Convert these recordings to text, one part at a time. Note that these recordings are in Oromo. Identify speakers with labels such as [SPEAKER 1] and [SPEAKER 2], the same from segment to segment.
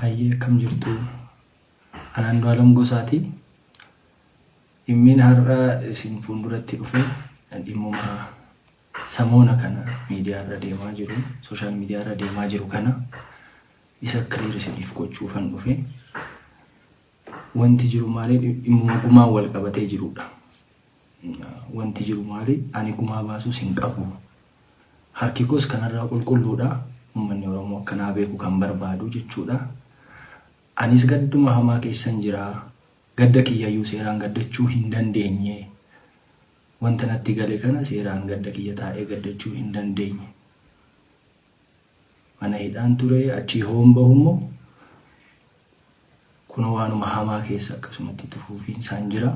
[SPEAKER 1] Hayyee kam jirtu anaan Du'aalam Gosaati. Dhimmiin har'a isin fuulduratti dhufe dhimmuma samoona kana miidiyaa irra deemaa jiru, sooshaal miidiyaa irra deemaa jiru kana isa kiliir isiniif gochuufan dhufe. Wanti jiru maali? Dhimmuma gumaa wal qabatee jirudha. Wanti jiru maali? Ani gumaa baasuus hin qabu. Harki koos kanarraa qulqulluudha. Uummanni Oromoo akkanaa beeku kan barbaadu jechuudha. Anis gadduma hamaa keessan jira. Gadda kiyyayyuu seeraan gaddachuu hin dandeenye. Wanta natti gale kana seeraan gadda kiyya taa'ee gaddachuu hin dandeenye. Mana hidhaan ture achii homba'ummoo kunoo waanuma hamaa keessa akkasumatti tufuufiinsaan jira.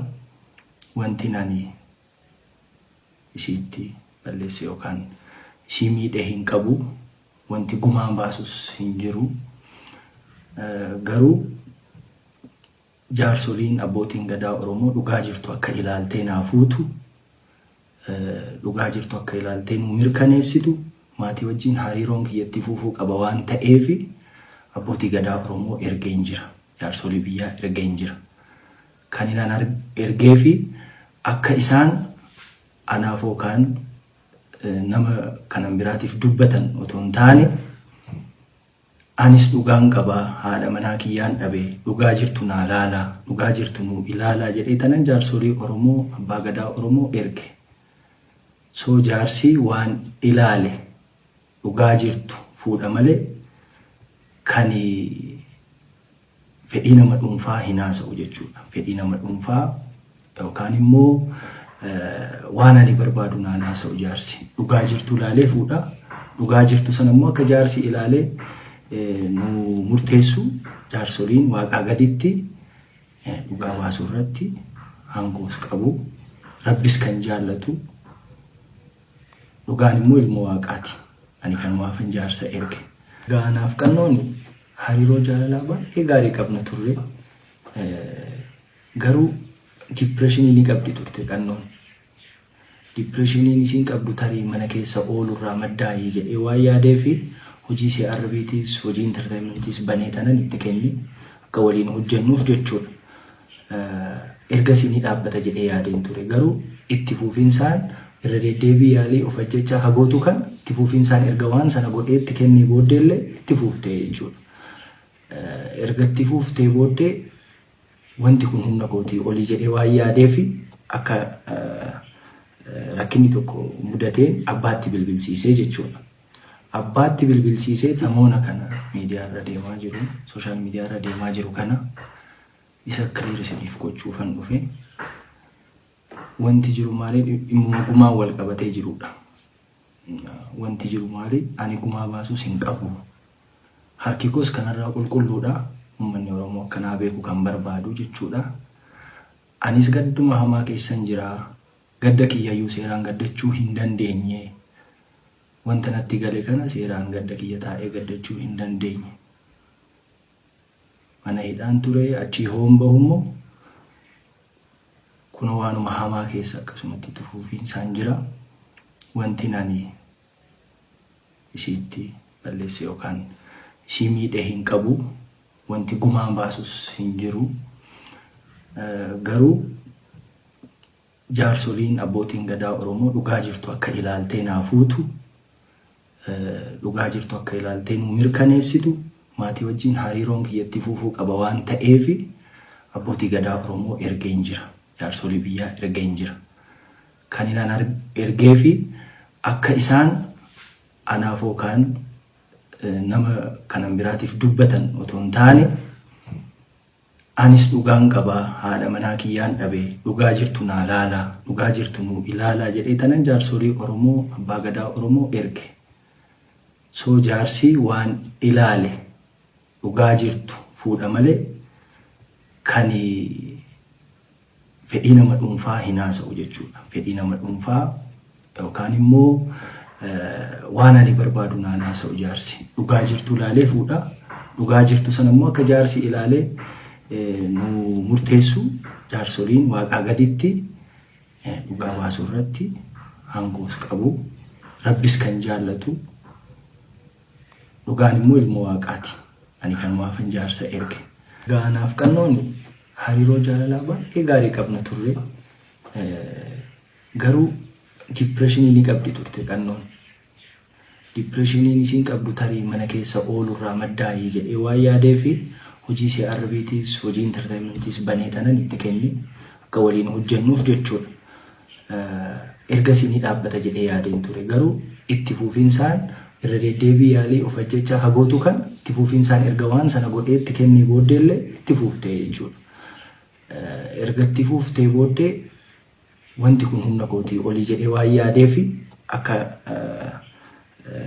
[SPEAKER 1] Wanti nani isiitti balleesse yookaan isii miidhe hin qabu. Wanti gumaan baasus hin jiru. Garuu jaarsoliin abbootiin gadaa Oromoo dhugaa jirtu akka ilaaltee naafuutu, dhugaa jirtu akka ilaaltee nu mirkaneessitu, maatii wajjin hariiroon kiyyatti fuufuu qaba waan ta'eef abbootii gadaa Oromoo ergeen jira. Jaarsolii biyyaa ergeen jira. Kan inaan ergee fi akka isaan anaaf yookaan nama kanan biraatiif dubbatan otoo hin taane anis dhugaan qabaa haadha manaa kiyyaan dhabee dhugaa jirtu naa laalaa, dhugaa jirtu nuu ilaalaa jedhee tanan jaarsolii Oromoo abbaa gadaa Oromoo erge. So jaarsi waan ilaale dhugaa jirtu fuudha malee kan fedhii nama dhuunfaa hin haasa'u jechuudha. Fedhii nama dhuunfaa yookaan immoo waan ani barbaadu naan haasa'u jaarsi. Dhugaa jirtu ilaalee fuudha. Dhugaa jirtu sana immoo akka jaarsi ilaalee nu murteessu jaarsoliin waaqaa gaditti dhugaa baasuu irratti aangoos qabu. Rabbis kan jaallatu. Dhugaan immoo ilmoo waaqaati. Ani kanumaafan jaarsa erge. Gaanaaf qannooni hariiroo jaalalaa baay'ee gaarii qabna turre. Garuu dipireeshinii ni qabdi turte qannoon. Dipireeshiniin isiin qabdu tarii mana keessa oolurraa maddaa'ee jedhee waan yaadee fi hojii CRBTs, hojii entertainmentis banee tanan itti kenni akka waliin hojjennuuf jechuudha. Ergasii ni dhaabbata jedhee yaadeen ture. Garuu itti fuufinsaan irra deddeebii yaalii of ajjechaa hagootu kan itti fuufinsaan erga waan sana godhee itti kennee booddeellee itti fuuftee jechuudha. Erga itti fuuftee booddee wanti kun humna kootii olii jedhee waan yaadee fi akka rakkinni tokko mudateen abbaatti bilbilsiisee jechuudha. Abbaatti bilbilsiisee samoona kana miidiyaa irra deemaa jiru, sooshaal miidiyaa irra deemaa jiru kana isa kiliir isiniif gochuufan dhufe. Wanti jiru maali? Dhimmuma gumaa wal qabatee jirudha. Wanti jiru maali? Ani gumaa baasuus hin qabu. Harki koos kanarraa qulqulluudha. Uummanni Oromoo akkanaa beeku kan barbaadu jechuudha. Anis gadduma hamaa keessan jira. Gadda kiyyayyuu seeraan gaddachuu hin dandeenye. Wanta natti gale kana seeraan gadda kiyya taa'ee gaddachuu hin dandeenye. Mana hidhaan ture achii homba'ummoo kunoo waanuma hamaa keessa akkasumatti tufuufiinsaan jira. Wanti nani isiitti balleesse yookaan isii miidhe hin qabu. Wanti gumaan baasus hin jiru. Garuu jaarsoliin abbootiin gadaa Oromoo dhugaa jirtu akka ilaaltee naafuutu, dhugaa jirtu akka ilaaltee nu mirkaneessitu, maatii wajjin hariiroon kiyyatti fuufuu qaba waan ta'eef abbootii gadaa Oromoo ergeen jira. Jaarsolii biyyaa ergeen jira. Kan inaan ergee fi akka isaan anaaf yookaan nama kanan biraatiif dubbatan otoo hin taane anis dhugaan qabaa haadha manaa kiyyaan dhabee dhugaa jirtu naa laalaa, dhugaa jirtu nuu ilaalaa jedhee tanan jaarsolii Oromoo abbaa gadaa Oromoo erge. So jaarsi waan ilaale dhugaa jirtu fuudha malee kan fedhii nama dhuunfaa hin haasa'u jechuudha. Fedhii nama dhuunfaa yookaan immoo waan ani barbaadu naan haasa'u jaarsi. Dhugaa jirtu ilaalee fuudha. Dhugaa jirtu sana immoo akka jaarsi ilaalee nu murteessu jaarsoliin waaqaa gaditti dhugaa baasuu irratti aangoos qabu. Rabbis kan jaallatu. Dhugaan immoo ilmoo waaqaati. ani kan maafan jaarsa erge. Gaanaaf qannooni hariiroo jaalalaa baay'ee gaarii qabna turre. Garuu depressionii ni qabdi turte qannoon. Depressionii isin qabdu tarii mana keessa oolurraa maddaa'ee jedhee waan yaadee fi hojii CRBTs hojii entertainmentis banee tanan itti kenne akka waliin hojjennuuf jechuudha. Ergasii ni dhaabbata jedhee yaadeen ture. Garuu itti fufiinsaan irra deddeebii yaalii of ajjechaa hagootu kan itti fufiinsaan erga waan sana godhee itti kennee booddeellee itti fuuftee jechuudha. Erga itti fuuftee booddee wanti kun humna kootii olii jedhee waan yaadee fi akka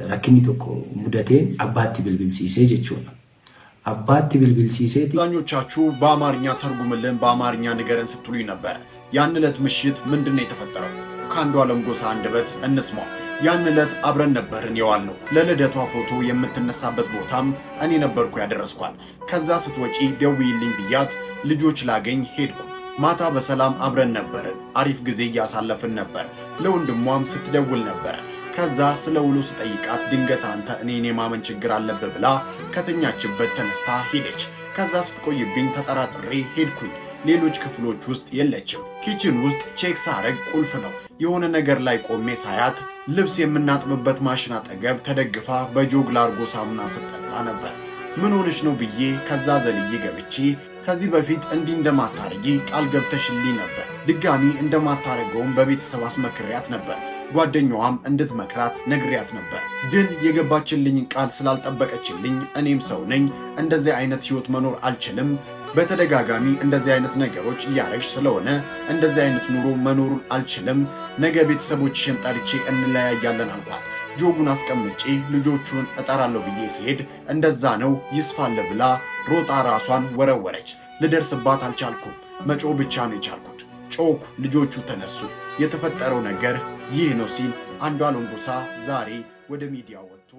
[SPEAKER 1] rakkinni tokko mudateen abbaatti bilbilsiisee jechuudha. አባት ቢልቢልሲሴት
[SPEAKER 2] ዳኞቻችሁ በአማርኛ ተርጉምልን በአማርኛ ንገረን ስትሉኝ ነበር። ያን ዕለት ምሽት ምንድነው የተፈጠረው? ከአንዱ ዓለም ጎሳ አንደበት እንስማው። ያን ዕለት አብረን ነበርን የዋልነው። ለልደቷ ፎቶ የምትነሳበት ቦታም እኔ ነበርኩ ያደረስኳት። ከዛ ስትወጪ ደውይልኝ ብያት ልጆች ላገኝ ሄድኩ። ማታ በሰላም አብረን ነበርን። አሪፍ ጊዜ እያሳለፍን ነበር። ለወንድሟም ስትደውል ነበር። ከዛ ስለ ውሎ ስጠይቃት ድንገት አንተ እኔን የማመን ችግር አለበት ብላ ከተኛችበት ተነስታ ሄደች። ከዛ ስትቆይብኝ ተጠራጥሬ ሄድኩኝ። ሌሎች ክፍሎች ውስጥ የለችም። ኪችን ውስጥ ቼክ ሳረግ ቁልፍ ነው። የሆነ ነገር ላይ ቆሜ ሳያት ልብስ የምናጥብበት ማሽን አጠገብ ተደግፋ በጆግ ላርጎ ሳሙና ስትጠጣ ነበር። ምን ሆነች ነው ብዬ ከዛ ዘልዬ ገብቼ ከዚህ በፊት እንዲህ እንደማታረጊ ቃል ገብተሽልኝ ነበር። ድጋሚ እንደማታረገውም በቤተሰብ አስመክሪያት ነበር። ጓደኛዋም እንድትመክራት ነግሪያት ነበር። ግን የገባችልኝ ቃል ስላልጠበቀችልኝ እኔም ሰው ነኝ፣ እንደዚህ አይነት ህይወት መኖር አልችልም። በተደጋጋሚ እንደዚህ አይነት ነገሮች እያረግሽ ስለሆነ እንደዚህ አይነት ኑሮ መኖሩን አልችልም። ነገ ቤተሰቦችሽን ጠርቼ እንለያያለን አልኳት። ጆጉን አስቀምጬ ልጆቹን እጠራለሁ ብዬ ሲሄድ እንደዛ ነው ይስፋለ ብላ ሮጣ ራሷን ወረወረች። ልደርስባት አልቻልኩም። መጮ ብቻ ነው የቻልኩት። ጮኩ፣ ልጆቹ ተነሱ። የተፈጠረው ነገር ይህ ነው ሲል አንዷለም ጎሳ ዛሬ ወደ ሚዲያ ወጥቶ